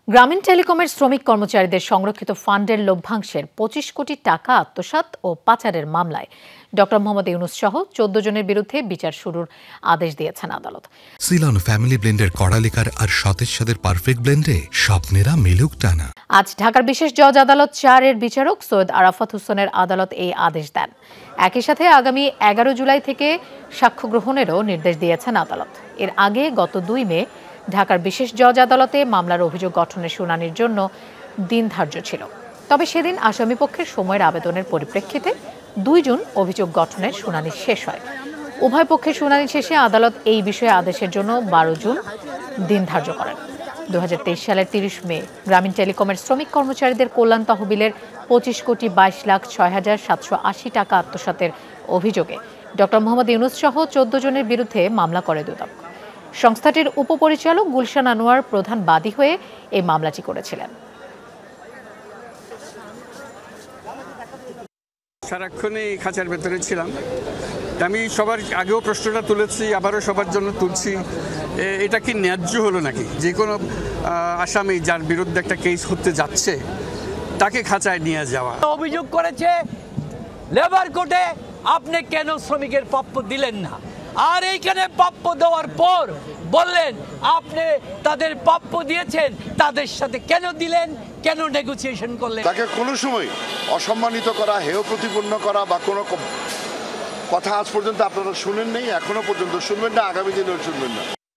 গ্রামীণ টেলিকমের শ্রমিক কর্মচারীদের সংরক্ষিত ফান্ডের লভ্যাংশের ২৫ কোটি টাকা আত্মসাৎ ও পাচারের মামলায় ডক্টর মোহাম্মদ ইউনূস সহ ১৪ জনের বিরুদ্ধে বিচার শুরুর আদেশ দিয়েছেন আদালত। সিলন ফ্যামিলি ব্লেন্ডের কড়ালিকার আর সতেজ সাদের পারফেক্ট ব্লেন্ডে স্বপ্নেরা মিলুক টানা। আজ ঢাকার বিশেষ জজ আদালত ৪-এর বিচারক সৈয়দ আরাফাত হোসেনের আদালত এই আদেশ দেন। একই সাথে আগামী ১১ জুলাই থেকে সাক্ষ্য গ্রহণেরও নির্দেশ দিয়েছেন আদালত। এর আগে গত ২ মে ঢাকার বিশেষ জজ আদালতে মামলার অভিযোগ গঠনের শুনানির জন্য দিন ধার্য ছিল। তবে সেদিন আসামিপক্ষের সময়ের আবেদনের পরিপ্রেক্ষিতে ২ জুন অভিযোগ গঠনের শুনানি শেষ হয়। উভয় পক্ষের শুনানি শেষে আদালত এই বিষয়ে আদেশের জন্য ১২ জুন দিন ধার্য করেন। ২০২৩ সালের ৩০ মে গ্রামীণ টেলিকমের শ্রমিক কর্মচারীদের কল্যাণ তহবিলের ২৫,২২,৬৭৮০ টাকা আত্মসাতের অভিযোগে ডক্টর মোহাম্মদ ইউনূস সহ ১৪ জনের বিরুদ্ধে মামলা করে দুদক। সংস্থাটির উপপরিচালক গুলশান আনোয়ার প্রধান বাদী হয়ে এই মামলাটি করেছিলেন। সারাক্ষণই খাঁচার ভেতরে ছিলাম। আমি সবার আগেও প্রশ্নটা তুলেছি, আবারও সবার জন্য তুলছি, এটা কি ন্যায্য হলো নাকি? যে কোনো আসামি যার বিরুদ্ধে একটা কেস হতে যাচ্ছে তাকে খাঁচায় নিয়ে যাওয়া। অভিযোগ করেছে লেবার কোর্টে আপনি কেন শ্রমিকের প্রাপ্য দিলেন না, আর এইখানে প্রাপ্য দেওয়ার পর বললেন আপনি তাদের প্রাপ্য দিয়েছেন, তাদের সাথে কেন দিলেন, কেন নেগোসিয়েশন করলেন? তাকে কোনো সময় অসম্মানিত করা, হেয় প্রতিপন্ন করা বা কোনো কথা আজ পর্যন্ত আপনারা শুনেন নাই, এখনো পর্যন্ত শুনবেন না, আগামী দিনেও শুনবেন না।